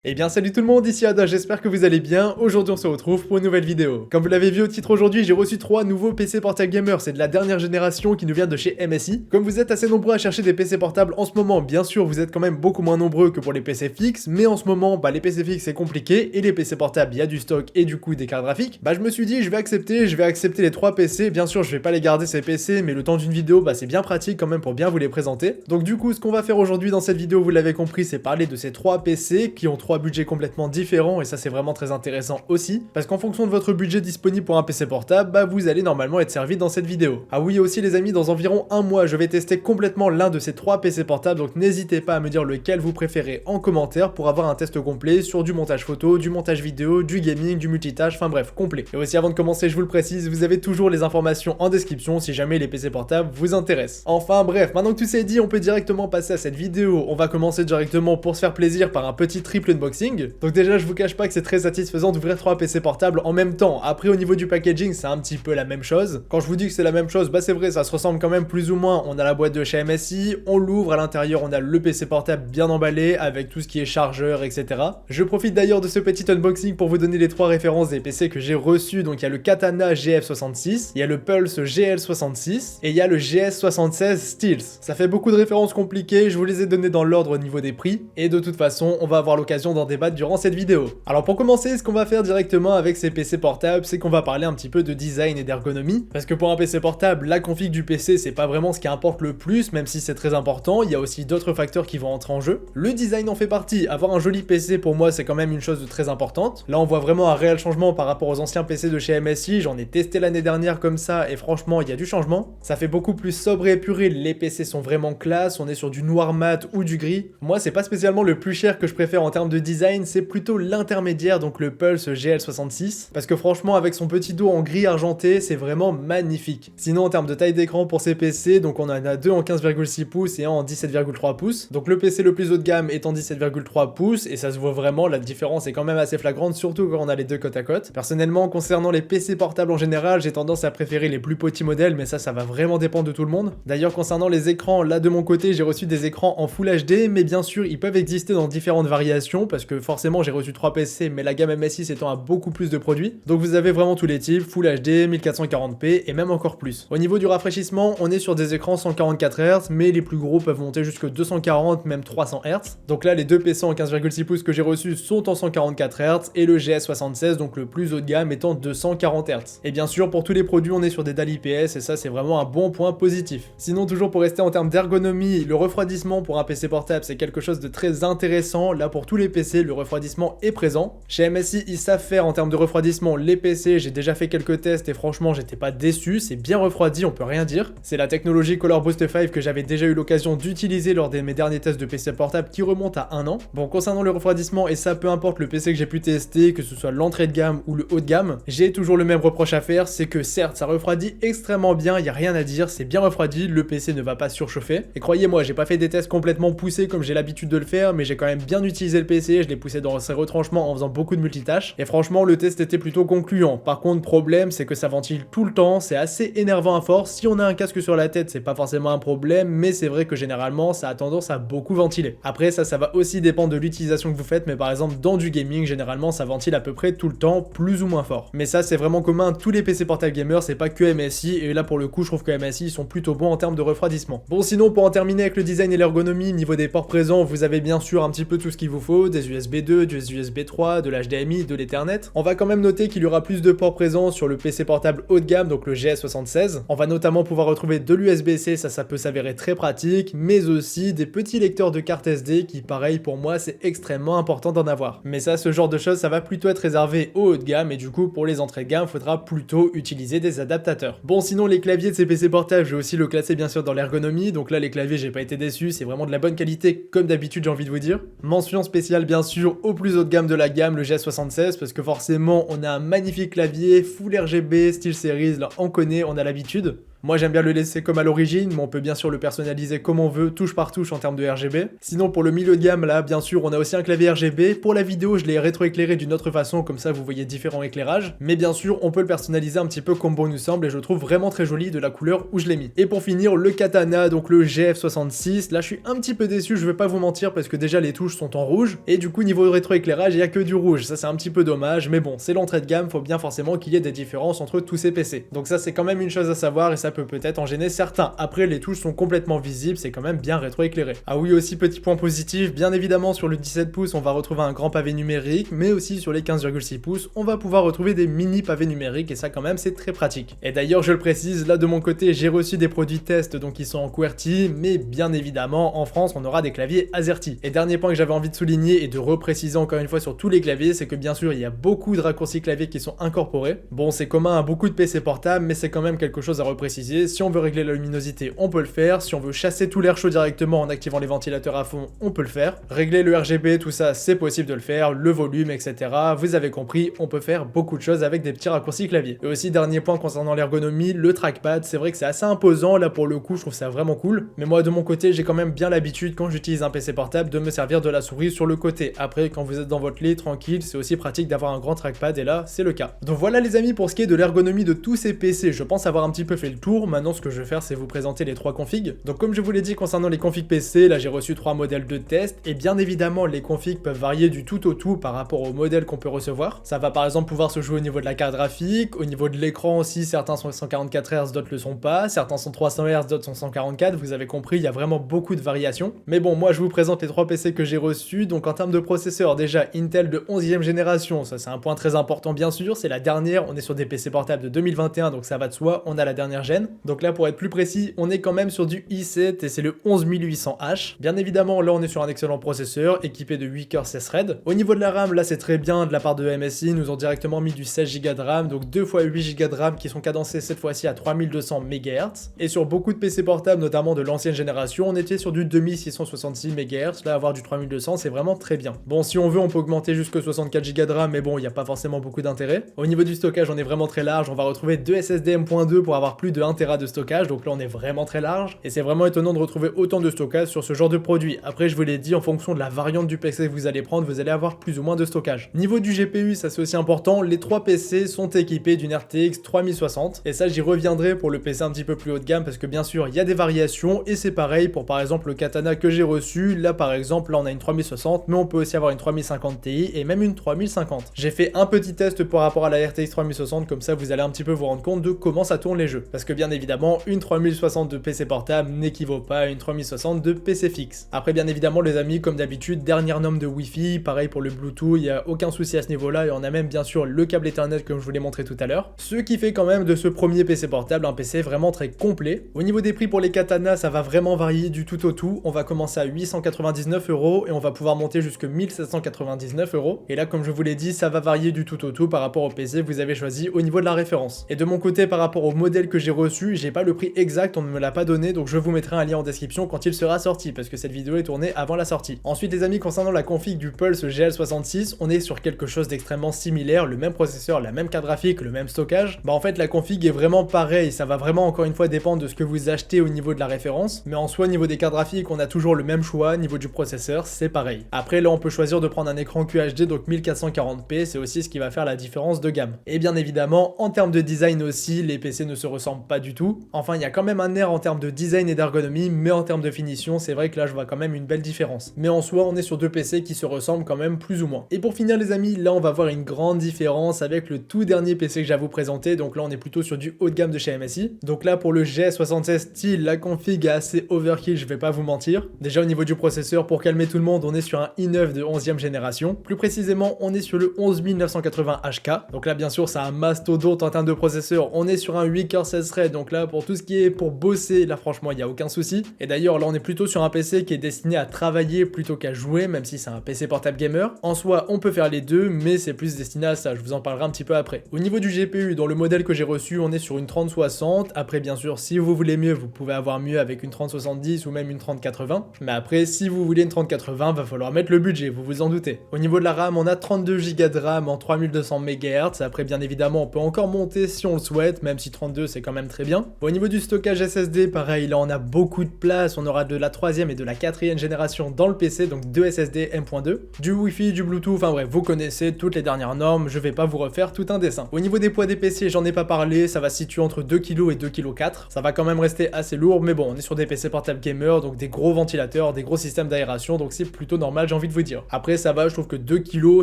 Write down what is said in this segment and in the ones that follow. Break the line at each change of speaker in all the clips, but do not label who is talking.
Eh bien salut tout le monde, ici Ada, j'espère que vous allez bien. Aujourd'hui on se retrouve pour une nouvelle vidéo. Comme vous l'avez vu au titre aujourd'hui, j'ai reçu 3 nouveaux PC portables gamer, c'est de la dernière génération qui nous vient de chez MSI. Comme vous êtes assez nombreux à chercher des PC portables en ce moment, bien sûr vous êtes quand même beaucoup moins nombreux que pour les PC fixes, mais en ce moment les PC fixes c'est compliqué et les PC portables il y a du stock et du coup des cartes graphiques. Je me suis dit je vais accepter les 3 PC, bien sûr je vais pas les garder ces PC, mais le temps d'une vidéo c'est bien pratique quand même pour bien vous les présenter. Donc du coup ce qu'on va faire aujourd'hui dans cette vidéo, vous l'avez compris, c'est parler de ces 3 PC qui ont 3 budgets complètement différents et ça c'est vraiment très intéressant aussi parce qu'en fonction de votre budget disponible pour un PC portable, vous allez normalement être servi dans cette vidéo. Ah oui aussi les amis, dans environ un mois je vais tester complètement l'un de ces 3 PC portables, donc n'hésitez pas à me dire lequel vous préférez en commentaire pour avoir un test complet sur du montage photo, du montage vidéo, du gaming, du multitâche, enfin bref complet. Et aussi avant de commencer je vous le précise, vous avez toujours les informations en description si jamais les PC portables vous intéressent. Enfin bref, maintenant que tout c'est dit, on peut directement passer à cette vidéo. On va commencer directement pour se faire plaisir par un petit triple unboxing. Donc déjà je vous cache pas que c'est très satisfaisant d'ouvrir 3 PC portables en même temps. Après au niveau du packaging c'est un petit peu la même chose. Quand je vous dis que c'est la même chose, c'est vrai, ça se ressemble quand même plus ou moins. On a la boîte de chez MSI, on l'ouvre, à l'intérieur on a le PC portable bien emballé avec tout ce qui est chargeur, etc. Je profite d'ailleurs de ce petit unboxing pour vous donner les 3 références des PC que j'ai reçus. Donc il y a le Katana GF66, il y a le Pulse GL66 et il y a le GS76 Steels. Ça fait beaucoup de références compliquées, je vous les ai données dans l'ordre au niveau des prix et de toute façon on va avoir l'occasion d'en débattre durant cette vidéo. Alors pour commencer, ce qu'on va faire directement avec ces PC portables, c'est qu'on va parler un petit peu de design et d'ergonomie, parce que pour un PC portable, la config du PC c'est pas vraiment ce qui importe le plus, même si c'est très important, il y a aussi d'autres facteurs qui vont entrer en jeu. Le design en fait partie, avoir un joli PC pour moi c'est quand même une chose de très importante. Là on voit vraiment un réel changement par rapport aux anciens PC de chez MSI, j'en ai testé l'année dernière comme ça et franchement il y a du changement. Ça fait beaucoup plus sobre et épuré, les PC sont vraiment classe, on est sur du noir mat ou du gris. Moi c'est pas spécialement le plus cher que je préfère en termes de design, c'est plutôt l'intermédiaire, donc le Pulse GL66, parce que franchement avec son petit dos en gris argenté c'est vraiment magnifique. Sinon en termes de taille d'écran pour ces PC, donc on en a deux en 15,6 pouces et un en 17,3 pouces, donc le PC le plus haut de gamme est en 17,3 pouces et ça se voit vraiment, la différence est quand même assez flagrante, surtout quand on a les deux côte à côte. Personnellement concernant les PC portables en général, j'ai tendance à préférer les plus petits modèles, mais ça va vraiment dépendre de tout le monde. D'ailleurs concernant les écrans, là de mon côté j'ai reçu des écrans en Full HD, mais bien sûr ils peuvent exister dans différentes variations parce que forcément j'ai reçu 3 PC, mais la gamme MSI s'étend à beaucoup plus de produits. Donc vous avez vraiment tous les types, Full HD, 1440p et même encore plus. Au niveau du rafraîchissement, on est sur des écrans 144 Hz, mais les plus gros peuvent monter jusqu'à 240, même 300 Hz. Donc là les deux PC en 15,6 pouces que j'ai reçus sont en 144 Hz et le GS76, donc le plus haut de gamme, étant 240 Hz. Et bien sûr pour tous les produits on est sur des dalles IPS et ça c'est vraiment un bon point positif. Sinon toujours pour rester en termes d'ergonomie, le refroidissement pour un PC portable c'est quelque chose de très intéressant. Là pour tous les PC le refroidissement est présent. Chez MSI ils savent faire en termes de refroidissement les PC, j'ai déjà fait quelques tests et franchement j'étais pas déçu, c'est bien refroidi, on peut rien dire. C'est la technologie Color Boost 5 que j'avais déjà eu l'occasion d'utiliser lors de mes derniers tests de PC portable qui remontent à 1 an. Bon concernant le refroidissement, et ça peu importe le PC que j'ai pu tester, que ce soit l'entrée de gamme ou le haut de gamme, j'ai toujours le même reproche à faire, c'est que certes ça refroidit extrêmement bien, y a rien à dire, c'est bien refroidi, le PC ne va pas surchauffer. Et croyez-moi, j'ai pas fait des tests complètement poussés comme j'ai l'habitude de le faire, mais j'ai quand même bien utilisé le PC, je l'ai poussé dans ses retranchements en faisant beaucoup de multitâches, et franchement le test était plutôt concluant. Par contre problème c'est que ça ventile tout le temps, c'est assez énervant à force. Si on a un casque sur la tête c'est pas forcément un problème, mais c'est vrai que généralement ça a tendance à beaucoup ventiler. Après ça va aussi dépendre de l'utilisation que vous faites, mais par exemple dans du gaming généralement ça ventile à peu près tout le temps, plus ou moins fort. Mais ça c'est vraiment commun à tous les PC portables gamers, c'est pas que MSI, et là pour le coup je trouve que MSI ils sont plutôt bons en termes de refroidissement. Bon sinon pour en terminer avec le design et l'ergonomie, niveau des ports présents vous avez bien sûr un petit peu tout ce qu'il vous faut, des USB 2, du USB 3, de l'HDMI, de l'Ethernet. On va quand même noter qu'il y aura plus de ports présents sur le PC portable haut de gamme, donc le GS76. On va notamment pouvoir retrouver de l'USB-C, ça peut s'avérer très pratique, mais aussi des petits lecteurs de carte SD qui pareil pour moi c'est extrêmement important d'en avoir. Mais ça ce genre de choses ça va plutôt être réservé au haut de gamme et du coup pour les entrées de gamme faudra plutôt utiliser des adaptateurs. Bon sinon les claviers de ces PC portables je vais aussi le classer bien sûr dans l'ergonomie, donc là les claviers j'ai pas été déçu, c'est vraiment de la bonne qualité comme d'habitude j'ai envie de vous dire. Mention spéciale bien sûr au plus haut de gamme de la gamme, le GS76, parce que forcément on a un magnifique clavier full RGB style series, là on connaît, on a l'habitude. Moi j'aime bien le laisser comme à l'origine, mais on peut bien sûr le personnaliser comme on veut, touche par touche en termes de RGB. Sinon pour le milieu de gamme là, bien sûr on a aussi un clavier RGB. Pour la vidéo je l'ai rétroéclairé d'une autre façon, comme ça vous voyez différents éclairages. Mais bien sûr on peut le personnaliser un petit peu comme bon nous semble et je le trouve vraiment très joli de la couleur où je l'ai mis. Et pour finir le katana, donc le GF66, là je suis un petit peu déçu, je vais pas vous mentir parce que déjà les touches sont en rouge et du coup niveau rétroéclairage il y a que du rouge, ça c'est un petit peu dommage, mais bon c'est l'entrée de gamme, faut bien forcément qu'il y ait des différences entre tous ces PC. Donc ça c'est quand même une chose à savoir et ça peut peut-être en gêner certains. Après les touches sont complètement visibles, c'est quand même bien rétroéclairé. Ah oui aussi petit point positif, bien évidemment sur le 17 pouces on va retrouver un grand pavé numérique, mais aussi sur les 15,6 pouces on va pouvoir retrouver des mini pavés numériques et ça quand même c'est très pratique. Et d'ailleurs je le précise, là de mon côté j'ai reçu des produits test donc ils sont en QWERTY, mais bien évidemment en France on aura des claviers AZERTY. Et dernier point que j'avais envie de souligner et de repréciser encore une fois sur tous les claviers, c'est que bien sûr il y a beaucoup de raccourcis clavier qui sont incorporés. Bon c'est commun à beaucoup de PC portables, mais c'est quand même quelque chose à repréciser. Si on veut régler la luminosité on peut le faire, si on veut chasser tout l'air chaud directement en activant les ventilateurs à fond on peut le faire. Régler le RGB tout ça c'est possible de le faire, le volume etc. Vous avez compris, on peut faire beaucoup de choses avec des petits raccourcis clavier. Et aussi dernier point concernant l'ergonomie, le trackpad, c'est vrai que c'est assez imposant, là pour le coup je trouve ça vraiment cool, mais moi de mon côté j'ai quand même bien l'habitude quand j'utilise un PC portable de me servir de la souris sur le côté. Après quand vous êtes dans votre lit tranquille, c'est aussi pratique d'avoir un grand trackpad et là c'est le cas. Donc voilà les amis pour ce qui est de l'ergonomie de tous ces PC, je pense avoir un petit peu fait le tour. Maintenant ce que je vais faire c'est vous présenter les 3 configs. Donc comme je vous l'ai dit concernant les configs PC, là j'ai reçu 3 modèles de test et bien évidemment les configs peuvent varier du tout au tout par rapport au modèle qu'on peut recevoir. Ça va par exemple pouvoir se jouer au niveau de la carte graphique, au niveau de l'écran aussi, certains sont 144 Hz, d'autres le sont pas, certains sont 300 Hz, d'autres sont 144, vous avez compris, il y a vraiment beaucoup de variations. Mais bon, moi je vous présente les 3 PC que j'ai reçus, donc en termes de processeur, déjà Intel de 11e génération, ça c'est un point très important bien sûr, c'est la dernière, on est sur des PC portables de 2021, donc ça va de soi, on a la dernière gène. Donc là pour être plus précis, on est quand même sur du i7 et c'est le 11800H. Bien évidemment, là on est sur un excellent processeur, équipé de 8 cœurs 16 threads. Au niveau de la RAM, là c'est très bien, de la part de MSI, ils nous ont directement mis du 16 Go de RAM, donc 2 x 8 Go de RAM qui sont cadencés cette fois-ci à 3200 MHz. Et sur beaucoup de PC portables, notamment de l'ancienne génération, on était sur du 2666 MHz, là avoir du 3200 c'est vraiment très bien. Bon si on veut on peut augmenter jusqu'à 64 Go de RAM, mais bon il n'y a pas forcément beaucoup d'intérêt. Au niveau du stockage on est vraiment très large, on va retrouver 2 SSD M.2 pour avoir plus de 1 Tera de stockage, donc là on est vraiment très large, et c'est vraiment étonnant de retrouver autant de stockage sur ce genre de produit. Après je vous l'ai dit, en fonction de la variante du PC que vous allez prendre, vous allez avoir plus ou moins de stockage. Niveau du GPU, ça c'est aussi important, les 3 PC sont équipés d'une RTX 3060, et ça j'y reviendrai pour le PC un petit peu plus haut de gamme, parce que bien sûr il y a des variations, et c'est pareil pour par exemple le katana que j'ai reçu, là par exemple, là on a une 3060, mais on peut aussi avoir une 3050 Ti, et même une 3050. J'ai fait un petit test par rapport à la RTX 3060, comme ça vous allez un petit peu vous rendre compte de comment ça tourne les jeux, parce que bien évidemment, une 3060 de PC portable n'équivaut pas à une 3060 de PC fixe. Après bien évidemment les amis, comme d'habitude, dernière norme de Wi-Fi, pareil pour le Bluetooth, il n'y a aucun souci à ce niveau-là, et on a même bien sûr le câble Ethernet comme je vous l'ai montré tout à l'heure, ce qui fait quand même de ce premier PC portable un PC vraiment très complet. Au niveau des prix pour les katanas, ça va vraiment varier du tout au tout, on va commencer à 899 € et on va pouvoir monter jusqu'à 1799 €, et là comme je vous l'ai dit, ça va varier du tout au tout par rapport au PC que vous avez choisi au niveau de la référence. Et de mon côté, par rapport au modèle que j'ai reçu, j'ai pas le prix exact, on ne me l'a pas donné, donc je vous mettrai un lien en description quand il sera sorti, parce que cette vidéo est tournée avant la sortie. Ensuite les amis, concernant la config du Pulse GL66, on est sur quelque chose d'extrêmement similaire, le même processeur, la même carte graphique, le même stockage. Bah en fait la config est vraiment pareille, ça va vraiment encore une fois dépendre de ce que vous achetez au niveau de la référence, mais en soi niveau des cartes graphiques on a toujours le même choix, niveau du processeur c'est pareil. Après là on peut choisir de prendre un écran QHD, donc 1440p, c'est aussi ce qui va faire la différence de gamme. Et bien évidemment en termes de design aussi, les PC ne se ressemblent pas du tout. Enfin il y a quand même un air en termes de design et d'ergonomie, mais en termes de finition c'est vrai que là je vois quand même une belle différence. Mais en soi on est sur 2 PC qui se ressemblent quand même plus ou moins. Et pour finir les amis, là on va voir une grande différence avec le tout dernier PC que j'ai à vous présenter, donc là on est plutôt sur du haut de gamme de chez MSI. Donc là pour le GS76 style, la config est assez overkill, je vais pas vous mentir. Déjà au niveau du processeur, pour calmer tout le monde, on est sur un i9 de 11e génération. Plus précisément on est sur le 11980 HK, donc là bien sûr c'est un mastodonte en termes de processeur, on est sur un 8 coeurs 16 threads, donc là pour tout ce qui est pour bosser, là franchement il n'y a aucun souci. Et d'ailleurs là on est plutôt sur un PC qui est destiné à travailler plutôt qu'à jouer, même si c'est un PC portable gamer. En soi on peut faire les deux, mais c'est plus destiné à ça, je vous en parlerai un petit peu après. Au niveau du GPU, dans le modèle que j'ai reçu, on est sur une 3060, après bien sûr si vous voulez mieux, vous pouvez avoir mieux avec une 3070 ou même une 3080, mais après si vous voulez une 3080, va falloir mettre le budget, vous vous en doutez. Au niveau de la RAM, on a 32 Go de RAM en 3200 MHz, après bien évidemment on peut encore monter si on le souhaite, même si 32 c'est quand même très bien. Bon, au niveau du stockage SSD, pareil, là on a beaucoup de place, on aura de la 3e et de la 4e génération dans le PC, donc 2 SSD M.2, du Wi-Fi, du Bluetooth, enfin bref, vous connaissez toutes les dernières normes, je vais pas vous refaire tout un dessin. Au niveau des poids des PC, j'en ai pas parlé, ça va se situer entre 2 kg et 2 kg 4. Ça va quand même rester assez lourd, mais bon, on est sur des PC portables gamer, donc des gros ventilateurs, des gros systèmes d'aération, donc c'est plutôt normal, j'ai envie de vous dire. Après, ça va, je trouve que 2 kg,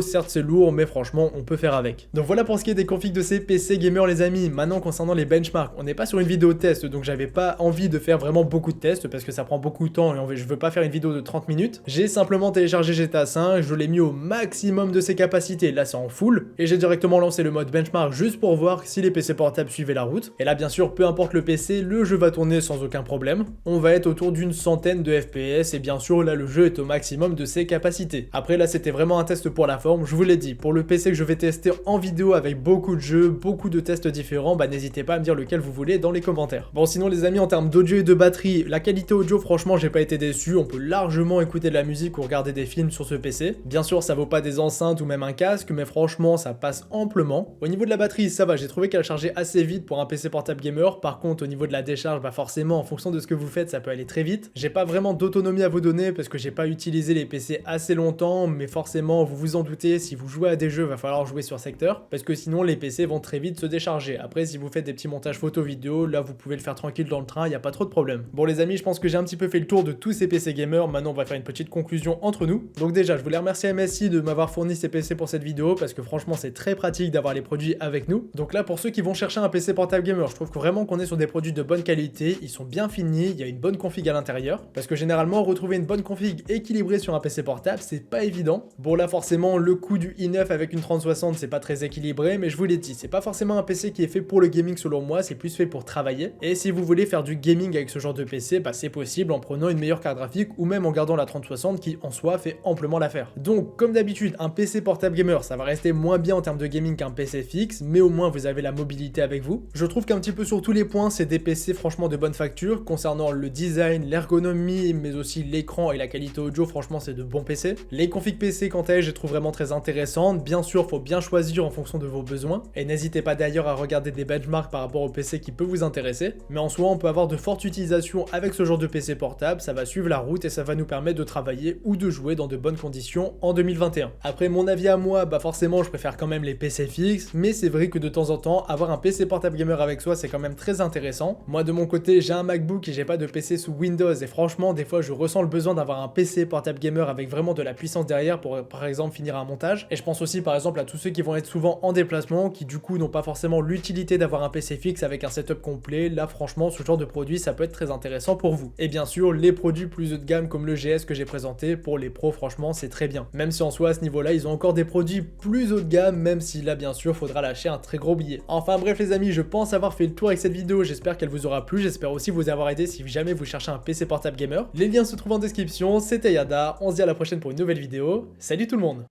certes c'est lourd, mais franchement, on peut faire avec. Donc voilà pour ce qui est des configs de ces PC gamer, les amis. Maintenant, concernant les benchmarks, on n'est pas sur une vidéo test, donc j'avais pas envie de faire vraiment beaucoup de tests, parce que ça prend beaucoup de temps, et je veux pas faire une vidéo de 30 minutes. J'ai simplement téléchargé GTA 5, je l'ai mis au maximum de ses capacités, là c'est en full, et j'ai directement lancé le mode benchmark juste pour voir si les PC portables suivaient la route. Et là, bien sûr, peu importe le PC, le jeu va tourner sans aucun problème. On va être autour d'une centaine de FPS, et bien sûr, là le jeu est au maximum de ses capacités. Après, là c'était vraiment un test pour la forme, je vous l'ai dit, pour le PC que je vais tester en vidéo avec beaucoup de jeux, beaucoup de tests différents, bah n'hésitez pas à me dire lequel vous voulez dans les commentaires. Bon, sinon les amis, en termes d'audio et de batterie, la qualité audio, franchement, j'ai pas été déçu, on peut largement écouter de la musique ou regarder des films sur ce PC. Bien sûr, ça vaut pas des enceintes ou même un casque, mais franchement, ça passe amplement. Au niveau de la batterie, ça va, j'ai trouvé qu'elle chargeait assez vite pour un PC portable gamer. Par contre, au niveau de la décharge, bah forcément, en fonction de ce que vous faites, ça peut aller très vite. J'ai pas vraiment d'autonomie à vous donner parce que j'ai pas utilisé les PC assez longtemps, mais forcément, vous vous en doutez, si vous jouez à des jeux, va falloir jouer sur secteur, parce que sinon les PC vont très vite se décharger. Après, si vous faites des petits montages photo vidéo, là vous pouvez le faire tranquille dans le train, il y a pas trop de problème. Bon les amis, je pense que j'ai un petit peu fait le tour de tous ces PC gamers. Maintenant on va faire une petite conclusion entre nous. Donc déjà, je voulais remercier MSI de m'avoir fourni ces PC pour cette vidéo, parce que franchement c'est très pratique d'avoir les produits avec nous. Donc là, pour ceux qui vont chercher un PC portable gamer, je trouve que vraiment qu'on est sur des produits de bonne qualité, ils sont bien finis, il y a une bonne config à l'intérieur, parce que généralement retrouver une bonne config équilibrée sur un PC portable, c'est pas évident. Bon là forcément le coût du i9 avec une 3060 c'est pas très équilibré, mais je vous l'ai dit, c'est pas forcément un PC qui est fait pour le gaming selon moi, c'est plus fait pour travailler. Et si vous voulez faire du gaming avec ce genre de PC, bah c'est possible en prenant une meilleure carte graphique ou même en gardant la 3060 qui en soi fait amplement l'affaire. Donc comme d'habitude, un PC portable gamer ça va rester moins bien en termes de gaming qu'un PC fixe, mais au moins vous avez la mobilité avec vous. Je trouve qu'un petit peu sur tous les points c'est des PC franchement de bonne facture, concernant le design, l'ergonomie, mais aussi l'écran et la qualité audio, franchement c'est de bons PC. Les configs PC quant à elles je les trouve vraiment très intéressantes, bien sûr faut bien choisir en fonction de vos besoins, et n'hésitez pas d'ailleurs à regarder des benchmarks par rapport au PC qui peut vous intéresser, mais en soi on peut avoir de fortes utilisations avec ce genre de PC portable, ça va suivre la route et ça va nous permettre de travailler ou de jouer dans de bonnes conditions en 2021. Après mon avis à moi, bah forcément je préfère quand même les PC fixes, mais c'est vrai que de temps en temps, avoir un PC portable gamer avec soi c'est quand même très intéressant. Moi de mon côté j'ai un MacBook et j'ai pas de PC sous Windows, et franchement des fois je ressens le besoin d'avoir un PC portable gamer avec vraiment de la puissance derrière pour par exemple finir un montage. Et je pense aussi par exemple à tous ceux qui vont être souvent en déplacement, qui du coup n'ont pas forcément l'utilité d'avoir un PC fixe avec un setup complet. Là franchement ce genre de produit ça peut être très intéressant pour vous. Et bien sûr les produits plus haut de gamme comme le GS que j'ai présenté, pour les pros franchement c'est très bien. Même si en soi à ce niveau là ils ont encore des produits plus haut de gamme, même si là bien sûr faudra lâcher un très gros billet. Enfin bref les amis, je pense avoir fait le tour avec cette vidéo, j'espère qu'elle vous aura plu, j'espère aussi vous avoir aidé si jamais vous cherchez un PC portable gamer. Les liens se trouvent en description, c'était Yada, on se dit à la prochaine pour une nouvelle vidéo, salut tout le monde.